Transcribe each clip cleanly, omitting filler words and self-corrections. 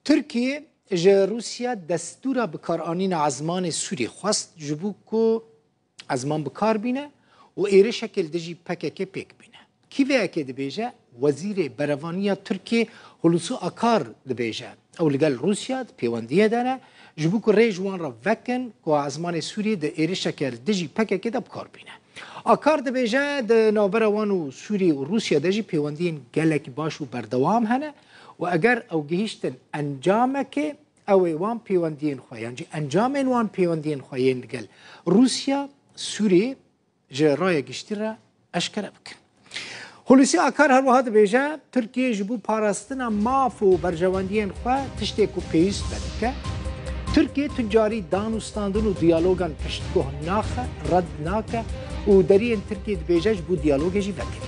ترکیه جه روسیا دستورا بکارانین عزمان سوری خواست جبو که عزمان بکار بینه و ایره شکل دجی پکک پیک بینه. کی ویا که دبیجه وزیر بروانیا ترکیه هلوسو آکار دبیجه او لگل روسیا پیوندیه داره جبو که ریجوان را وکن که عزمان سوری ده ایره شکل دجی پکک ده بکار بینه. آکار دبیجه ده نابروان و سوری و روسیا دجی پیوندین گلک باش و بردوام هنه و اگر او گهیشتن انجامه که او وان پیوندین خواه یعنی انجام وان پیوندین خواهین لگل روسیا سوری جرای گشتی را اشکره بکن. هلوسی آکار هر وحاد بیجه ترکیه جبو پاراستنا ماف و برجواندین خواه تشتی کو پیوست بدکه ترکیه تجاری دانوستاندن و دیالوگان پشتگوه ناخه رد ناکه و درین ترکیه بیجه جبو دیالوگه جی بکن.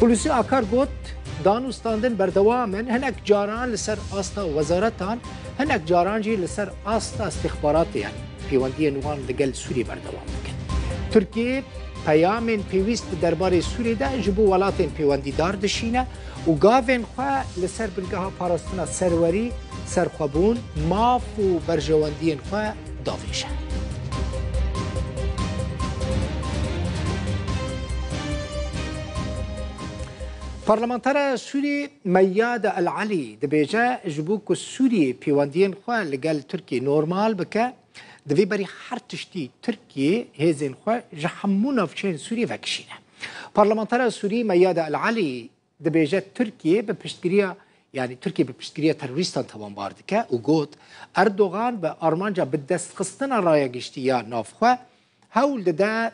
هلوسی آکار گوت دانوستاندن بردوامن هنک جاران لسر آستا وزارتان هنک جاران جی لسر آستا استخبارات یعنی پیوندی نوان لگل سوری بردوام بکن. ترکیه پیامین پیوست درباره سوری ده جبو ولاتین پیوندی دار دشینه و گاوین خواه لسر بلگاه پاراستنا سروری سرخوابون ماف و برجواندین خواه داویشه. پارلمانتر سوری میاد العلی دبیجه جبو که سوری پیوندین خواه لگل ترکیه نورمال بکه دوی بری هر تشتی ترکیه هزین خواه جحمون افچین سوری وکشینه. پارلمانتر سوری میاد العلی دبیجه ترکیه به پشتگیری یعنی ترکیه به پشتگیری تروریستان توان بارده که او گوت اردوغان به آرمانجا به دست خستن رای گشتی یا نافخواه هول ده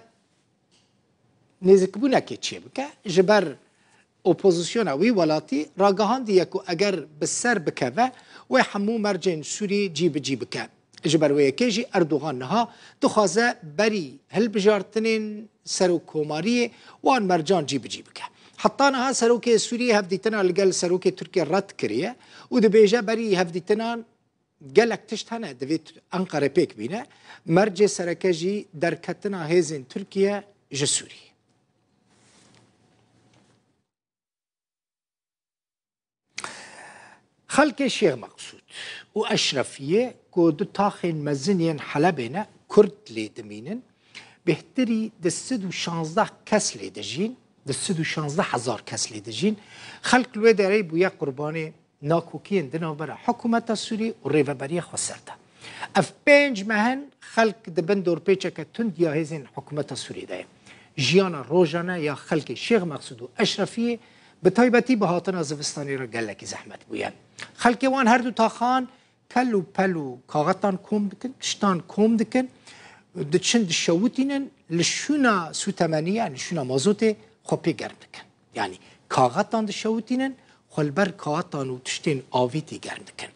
نزکبونه که چیه بکه جبر اپوزیسیون وی ولاتی راگهان دیه که اگر به سر بکوه و همو مرجن سوری جیب که جبر وی کجی اردوغان نها دخوازه بری هل بجارتنین سرو کوماری وان مرجان جیب که حتی نها سروک سوری هفدیتنا لگل سروک ترکیه رد کریه و ده بیجه بری هفدیتنان گلک تشت هنه دوید انقره پیک بینه مرج سرکجی درکتنا هزین ترکیه جسوری. خلق شیخ مقصود و اشرفیه که دو تاخین مزنین حلبینه کرد لیدمینن بهتری ده 116 کس لیدجین ده 116,000 کس لیدجین خلق لوی داره بویا قربان ناکوکین دنو برا حکومت سوری و ریوبری خسرده اف 5 مهن خلق ده بندور پیچه که تند یا هزین حکومت سوری ده جیانا روژانه یا خلق شیخ مقصود و اشرفیه به تایبتی به هاتن زوستانی را گلکی زحمت بوین. خلق وان هر دو تاخان کلو پلو کاغتان کوم دکن تشتان کوم دکن دچند شوتینن لشونا سوتمانیه لشونا مازوت خوبی گرم دکن یعنی کاغتان دشوتینن خلبر کاغتان و تشتین آویتی گرم دکن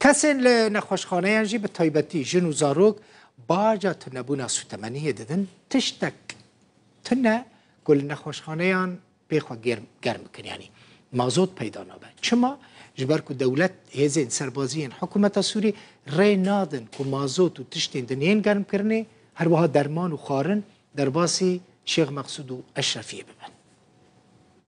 کسی لنخوشخانه انجی به تایبتی جنو زاروگ باجا تنبونا سوتمانیه ددن تشتک تنه گل نخوشخانه ان بخوا گرم کن یعنی مازوت پیدا نابه چما جبر که دولت هزین سربازیین حکومت سوری ری نادن که مازوت و تشتین دنین گرم کرنه هر وها درمان و خارن در باسی شیخ مقصود و اشرفیه ببن